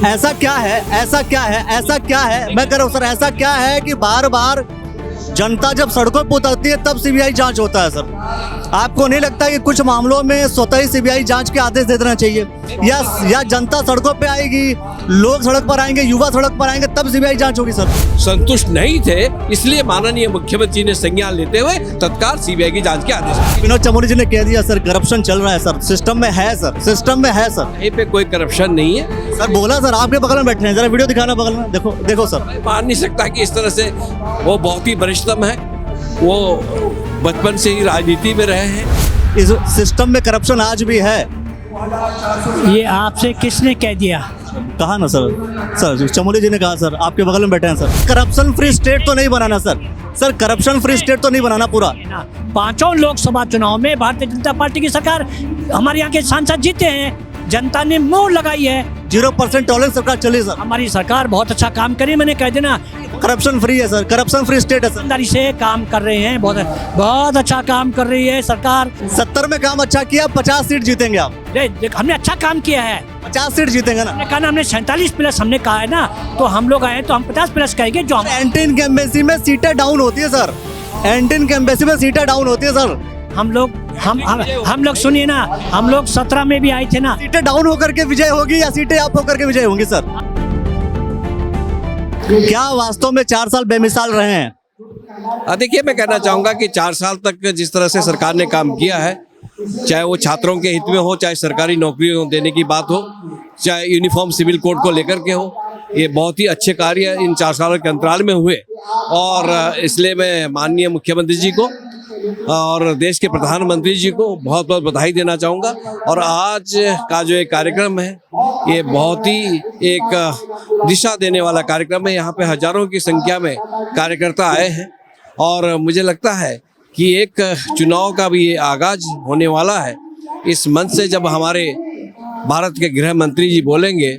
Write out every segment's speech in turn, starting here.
ऐसा क्या है, ऐसा क्या है, ऐसा क्या है, मैं कह रहा हूँ सर, ऐसा क्या है कि बार बार जनता जब सड़कों पर उतरती है तब सीबीआई जांच होता है सर। आपको नहीं लगता कि कुछ मामलों में स्वतः ही सीबीआई जांच के आदेश दे देना चाहिए? या जनता सड़कों पे आएगी, लोग सड़क पर आएंगे, युवा सड़क पर आएंगे, तब सीबीआई जांच होगी सर? संतुष्ट नहीं थे, इसलिए माननीय मुख्यमंत्री ने संज्ञान लेते हुए तत्काल सीबीआई की जांच के आदेश दिए। विनोद चमोली जी ने कह दिया सर करप्शन चल रहा है सर, सिस्टम में है सर, सिस्टम में है सर। कहीं पे कोई करप्शन नहीं है सर बोला सर, आपके बगल में बैठे हैं, जरा वीडियो दिखाना बगल में, देखो देखो सर। मैं मान नहीं सकता कि इस तरह से वो बहुत ही वरिष्ठतम है, वो बचपन से ही राजनीति में रहे हैं। इस सिस्टम में करप्शन आज भी है। ये आपसे किसने कह दिया? कहा ना सर चमोली जी ने कहा सर, आपके बगल में बैठे हैं सर। करप्शन फ्री स्टेट तो नहीं बनाना सर, करप्शन फ्री स्टेट तो नहीं बनाना पूरा। पांचों लोकसभा चुनाव में भारतीय जनता पार्टी की सरकार, हमारे यहाँ के सांसद जीते हैं, जनता ने मोहर लगाई है। 0% टॉलरेंस सरकार चली सर। हमारी सरकार बहुत अच्छा काम करी, मैंने कह देना करप्शन फ्री है सर, करप्शन फ्री स्टेट है सर। ईमानदारी से काम कर रहे हैं, बहुत अच्छा काम कर रही है सरकार। 70 में काम अच्छा किया, 50 सीट जीतेंगे आप। हमने अच्छा काम किया है, 50 सीट जीतेंगे ना। हमने कहा ना, हमने 47+ हमने कहा है ना, तो हम लोग आए तो हम 50+ कहेंगे। जो एंटी इनकम्बेंसी में सीटें डाउन होती है सर, एंटी इनकम्बेंसी में सीटें डाउन होती है सर। हम लोग सुनिए ना, हम लोग 17 में भी आए थे ना। सीटें डाउन होकर के विजय होगी या सीटें अप होकर के विजय होंगी सर? क्या वास्तव में 4 साल बेमिसाल रहे हैं? देखिए, मैं कहना चाहूंगा कि 4 साल तक जिस तरह से सरकार ने काम किया है, चाहे वो छात्रों के हित में हो, चाहे सरकारी नौकरियों देने की बात हो, चाहे यूनिफॉर्म सिविल कोड को लेकर के हो, ये बहुत ही अच्छे कार्य इन 4 साल के अंतराल में हुए। और इसलिए मैं माननीय मुख्यमंत्री जी को और देश के प्रधानमंत्री जी को बहुत बहुत बधाई देना चाहूँगा। और आज का जो एक कार्यक्रम है, ये बहुत ही एक दिशा देने वाला कार्यक्रम है। यहाँ पे हजारों की संख्या में कार्यकर्ता आए हैं और मुझे लगता है कि एक चुनाव का भी ये आगाज होने वाला है। इस मंच से जब हमारे भारत के गृह मंत्री जी बोलेंगे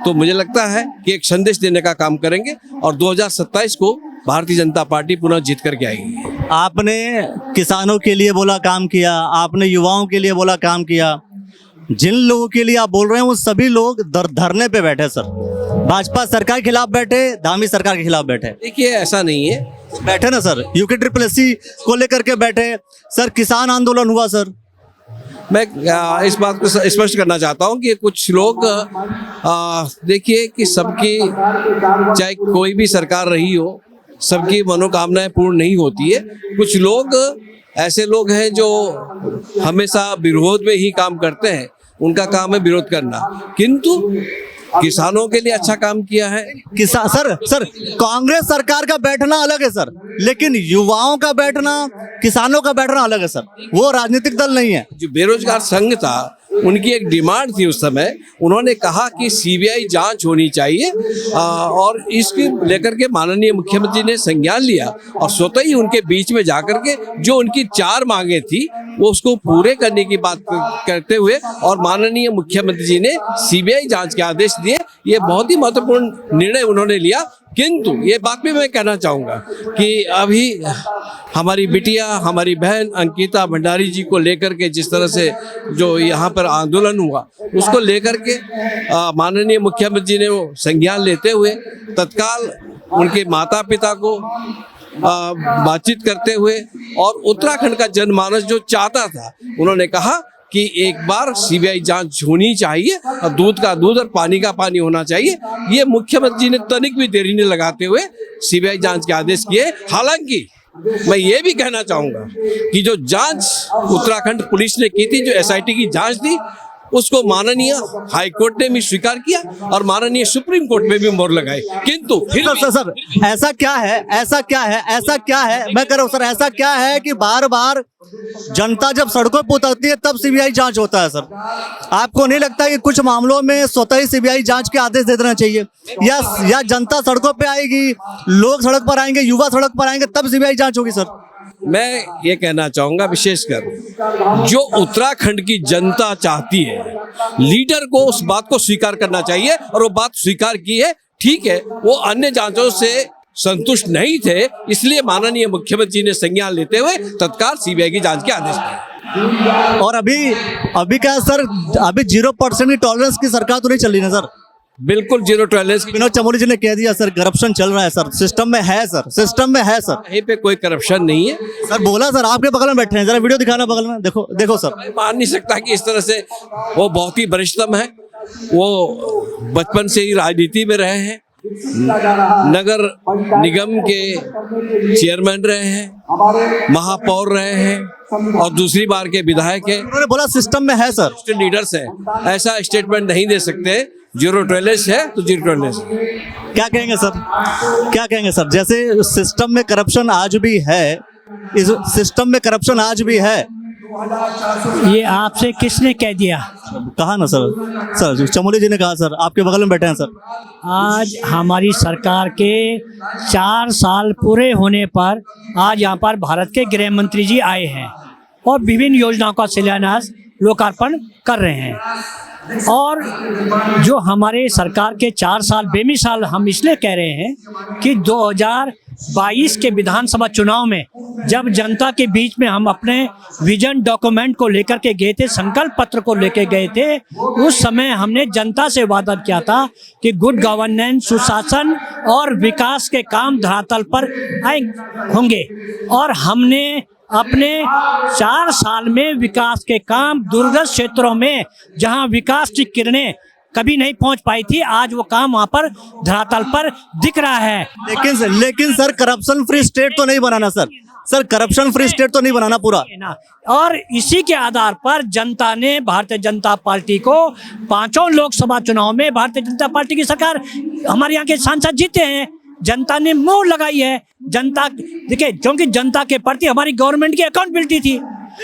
तो मुझे लगता है कि एक संदेश देने का काम करेंगे और 2027 को भारतीय जनता पार्टी पुनः जीत करके आएगी। आपने किसानों के लिए बोला काम किया, आपने युवाओं के लिए बोला काम किया। जिन लोगों के लिए आप बोल रहे हैं वो सभी लोग धरने पे बैठे सर। भाजपा सरकार के खिलाफ बैठे, धामी सरकार के खिलाफ बैठे। देखिए, ऐसा नहीं है, बैठे ना सर, यूके SSS को लेकर के बैठे सर, किसान आंदोलन हुआ सर। मैं इस बात को स्पष्ट करना चाहता हूं कि कुछ लोग देखिए कि सबकी, चाहे कोई भी सरकार रही हो, सबकी मनोकामनाएं पूर्ण नहीं होती है। कुछ लोग ऐसे लोग हैं जो हमेशा विरोध में ही काम करते हैं, उनका काम है विरोध करना, किंतु किसानों के लिए अच्छा काम किया है। किसान सर कांग्रेस सरकार का बैठना अलग है सर, लेकिन युवाओं का बैठना, किसानों का बैठना अलग है सर। वो राजनीतिक दल नहीं है। जो बेरोजगार संघ था, उनकी एक डिमांड थी उस समय, उन्होंने कहा कि सीबीआई जांच होनी चाहिए और इसके लेकर के माननीय मुख्यमंत्री ने संज्ञान लिया और स्वतः ही उनके बीच में जाकर के जो उनकी 4 मांगे थी वो उसको पूरे करने की बात करते हुए और माननीय मुख्यमंत्री जी ने सीबीआई जांच के आदेश दिए। ये बहुत ही महत्वपूर्ण निर्णय उन्होंने लिया। किंतु ये बात भी मैं कहना चाहूँगा कि अभी हमारी बिटिया, हमारी बहन अंकिता भंडारी जी को लेकर के जिस तरह से जो यहाँ पर आंदोलन हुआ, उसको लेकर के माननीय मुख्यमंत्री जी ने वो संज्ञान लेते हुए तत्काल उनके माता पिता को बातचीत करते हुए और उत्तराखंड का जनमानस जो चाहता था, उन्होंने कहा कि एक बार सीबीआई जांच होनी चाहिए और दूध का दूध और पानी का पानी होना चाहिए। ये मुख्यमंत्री जी ने तनिक भी देरी नहीं लगाते हुए सीबीआई जांच के आदेश किए। हालांकि मैं ये भी कहना चाहूँगा कि जो जांच उत्तराखंड पुलिस ने की थी, जो SIT की जांच थी, उसको माननीय हाई कोर्ट ने भी स्वीकार किया और माननीय सुप्रीम कोर्ट में भी मोहर लगाई। किंतु फिर सर ऐसा क्या है, ऐसा क्या है, ऐसा क्या है, मैं कह रहा हूँ सर, ऐसा क्या है कि बार बार जनता जब सड़कों पर उतरती है तब सीबीआई जांच होता है सर? आपको नहीं लगता कि कुछ मामलों में स्वतः ही सीबीआई जांच के आदेश दे देना चाहिए? या जनता सड़कों पे आएगी, लोग सड़क पर आएंगे, युवा सड़क पर आएंगे, तब सीबीआई जांच होगी सर? मैं ये कहना चाहूँगा, विशेषकर जो उत्तराखंड की जनता चाहती है, लीडर को उस बात को स्वीकार करना चाहिए और वो बात स्वीकार की है। ठीक है, वो अन्य जांचों से संतुष्ट नहीं थे, इसलिए माननीय मुख्यमंत्री ने संज्ञान लेते हुए तत्काल सीबीआई की जांच के आदेश दिए। और अभी क्या सर, अभी 0% की टॉलरेंस की सरकार तो नहीं चल रही ना सर? बिल्कुल जीरो टॉलरेंस। विनोद चमोली जी ने कह दिया सर करप्शन चल रहा है सर, सिस्टम में है सर, सिस्टम में है सर। कहीं पे कोई करप्शन नहीं है। सर बोला सर, आपके बगल में बैठे हैं, जरा वीडियो दिखाना बगल में, देखो देखो सर। मैं मान नहीं सकता कि इस तरह से, वो बहुत ही वरिष्ठतम है, वो बचपन से ही राजनीति में रहे हैं, नगर निगम के चेयरमैन रहे हैं, महापौर रहे हैं और दूसरी बार के विधायक हैं। उन्होंने बोला सिस्टम में है सर। लीडर्स हैं, ऐसा स्टेटमेंट नहीं दे सकते। जीरो टॉलरेंस है तो जीरो टॉलरेंस। क्या कहेंगे सर, क्या कहेंगे सर? जैसे सिस्टम में करप्शन आज भी है, इस सिस्टम में करप्शन आज भी है, ये आपसे किसने कह दिया? कहा ना सर, सर चमोली जी ने कहा सर, आपके बगल में बैठे हैं सर। आज हमारी सरकार के 4 साल पूरे होने पर आज यहाँ पर भारत के गृह मंत्री जी आए हैं और विभिन्न योजनाओं का शिलान्यास लोकार्पण कर रहे हैं। और जो हमारे सरकार के 4 साल बेमिसाल हम इसलिए कह रहे हैं कि 2022 के विधानसभा चुनाव में जब जनता के बीच में हम अपने विजन डॉक्यूमेंट को लेकर के गए थे, संकल्प पत्र को लेकर गए थे, उस समय हमने जनता से वादा किया था कि गुड गवर्नेंस, सुशासन और विकास के काम धरातल पर आए होंगे। और हमने अपने 4 साल में विकास के काम दुर्गत क्षेत्रों में जहां विकास की किरणें कभी नहीं पहुंच पाई थी, आज वो काम वहां पर धरातल पर दिख रहा है। लेकिन सर करप्शन फ्री स्टेट तो नहीं बनाना sir, sir corruption free state तो नहीं बनाना पूरा। और इसी के आधार पर जनता ने भारतीय जनता पार्टी को 5 लोकसभा चुनाव में भारतीय जनता पार्टी की सरकार, हमारे यहाँ के सांसद जीते हैं, जनता ने मोहर लगाई है। जनता देखिए, क्योंकि जनता के प्रति हमारी गवर्नमेंट की अकाउंटेबिलिटी थी,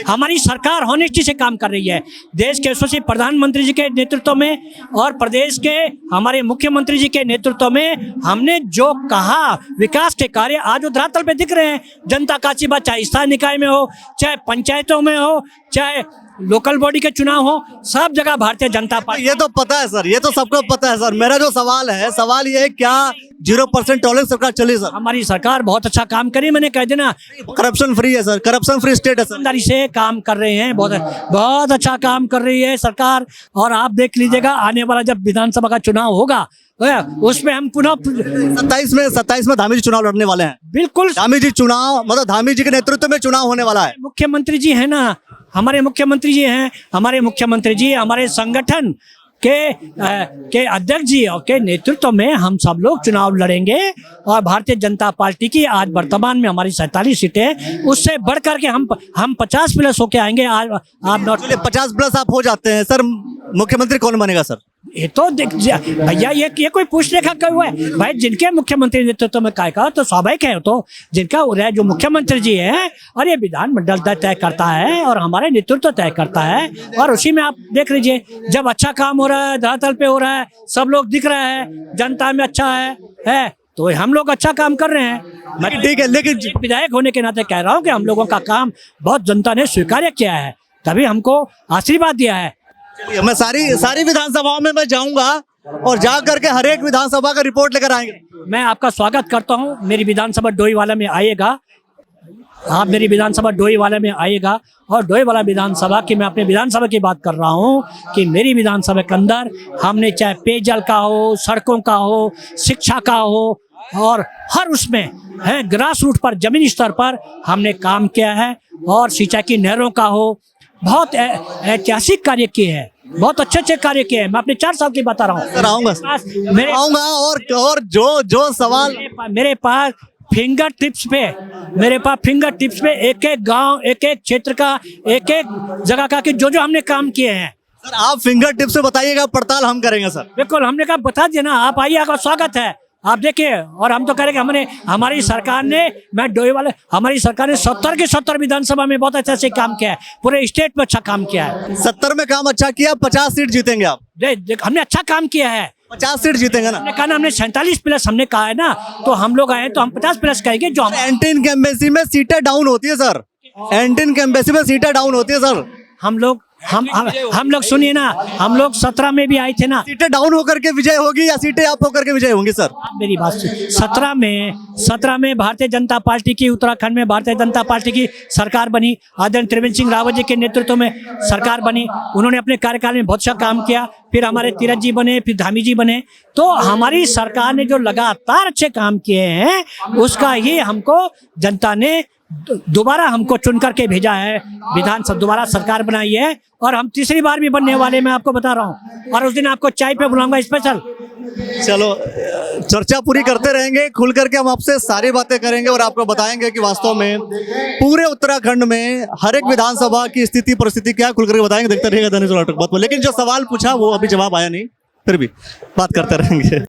हमारी सरकार होनेस्टी से काम कर रही है। देश के यशस्वी प्रधानमंत्री जी के नेतृत्व में और प्रदेश के हमारे मुख्यमंत्री जी के नेतृत्व में हमने जो कहा विकास के कार्य आज वो धरातल पे दिख रहे हैं। जनता का चिबा, चाहे स्थानीय निकाय में हो, चाहे पंचायतों में हो, चाहे लोकल बॉडी के चुनाव हो, सब जगह भारतीय जनता पार्टी। ये तो पता है सर, ये तो सबको पता है सर। मेरा जो सवाल है, सवाल ये है क्या 0% टॉलरेंस सरकार चली सर? हमारी सरकार बहुत अच्छा काम करी, मैंने कह देना करप्शन फ्री है सर, करप्शन फ्री स्टेट है सर। ईमानदारी से काम कर रहे हैं, बहुत अच्छा काम कर रही है सरकार। और आप देख लीजिएगा आने वाला जब विधानसभा का चुनाव होगा उसमें हम पुनः 27 में धामी जी चुनाव लड़ने वाले हैं। बिल्कुल, धामी जी चुनाव, मतलब धामी जी के नेतृत्व में चुनाव होने वाला है। मुख्यमंत्री जी है ना, हमारे मुख्यमंत्री जी हैं, हमारे मुख्यमंत्री जी हमारे संगठन के अध्यक्ष जी और के नेतृत्व में हम सब लोग चुनाव लड़ेंगे। और भारतीय जनता पार्टी की आज वर्तमान में हमारी 47 सीटें, उससे बढ़ करके हम 50+ होके आएंगे। आज आप 50+ आप हो जाते हैं सर, मुख्यमंत्री कौन बनेगा सर? ये तो भैया ये कोई पूछने का क्यों है भाई? जिनके मुख्यमंत्री नेतृत्व में काय का तो स्वाभाविक है, तो जिनका जो मुख्यमंत्री जी है और ये विधानमंडल तय करता है और हमारे नेतृत्व तय करता है। और उसी में आप देख लीजिए, जब अच्छा काम हो रहा है, धरातल पे हो रहा है, सब लोग दिख रहा है, जनता में अच्छा है तो हम लोग अच्छा काम कर रहे हैं। मैं ठीक है, लेकिन विधायक होने के नाते कह रहा हूँ कि हम लोगों का काम बहुत जनता ने स्वीकार किया है, तभी हमको आशीर्वाद दिया है। मैं सारी विधानसभाओं में मैं जाऊंगा और जा करके हर एक विधानसभा का रिपोर्ट लेकर आएंगे। मैं आपका स्वागत करता हूं। मेरी विधानसभा डोईवाला में आइएगा, आप मेरी विधानसभा डोईवाला में आइएगा। और डोईवाला विधानसभा की, मैं अपने विधानसभा की बात कर रहा हूं कि मेरी विधानसभा के अंदर हमने चाहे पेयजल का हो, सड़कों का हो, शिक्षा का हो, और हर उसमें है ग्रास रूट पर, जमीनी स्तर पर हमने काम किया है। और सिंचाई की नहरों का हो, बहुत ऐतिहासिक कार्य किए हैं, बहुत अच्छे कार्य किए हैं। मैं अपने 4 साल की बता रहा हूँ। आऊंगा और जो सवाल मेरे पास फिंगर टिप्स पे एक गांव, एक क्षेत्र का, एक जगह का कि जो हमने काम किए हैं। सर आप फिंगर टिप्स से बताइएगा, पड़ताल हम करेंगे सर। बिल्कुल, हमने कहा बता दिया ना, आप आइए, आपका स्वागत है। आप देखिए, और हम तो कह रहे कि हमारी सरकार ने, हमारी सरकार ने 70 के 70 विधानसभा में बहुत अच्छा से काम किया है, पूरे स्टेट में अच्छा काम किया है। 70 में काम अच्छा किया, 50 सीट जीतेंगे आप। हमने अच्छा काम किया है, 50 सीट जीतेंगे ना। हमने कहा ना, हमने 47+ हमने कहा है ना, तो हम लोग आए तो हम 50+ कहेंगे। जो एंटी इनकम्बेंसी में सीटें डाउन होती है सर, एंटी इनकम्बेंसी में सीटें डाउन होती है सर। हम लोग हम लोग सुनिए ना, हम लोग 17 में भी आए थे ना। सीटें डाउन होकर के विजय होगी या सीटें अप होकर के विजय होंगी सर? आप मेरी बात सुनिए, 17 में भारतीय जनता पार्टी की, उत्तराखंड में भारतीय जनता पार्टी की सरकार बनी, आदरणीय त्रिवेंद्र सिंह रावत जी के नेतृत्व में सरकार बनी। उन्होंने अपने कार्यकाल में बहुत सा काम किया, फिर हमारे तीरथ जी बने, फिर धामी जी बने। तो हमारी सरकार ने जो लगातार अच्छे काम किए हैं उसका ही हमको जनता ने दोबारा हमको चुन करके भेजा है, विधानसभा दोबारा सरकार बनाई है, और हम तीसरी बार भी बनने वाले, मैं आपको बता रहा हूँ। और उस दिन आपको चाय पे बुलाऊंगा स्पेशल। चलो, चर्चा पूरी करते रहेंगे, खुल करके हम आपसे सारी बातें करेंगे और आपको बताएंगे कि वास्तव में पूरे उत्तराखंड में हर एक विधानसभा की स्थिति परिस्थिति क्या है, खुल करके बताएंगे। देखते रहिएगा दैनिक सवेरा टाइम्स। लेकिन जो सवाल पूछा वो अभी जवाब आया नहीं, फिर भी बात करते रहेंगे।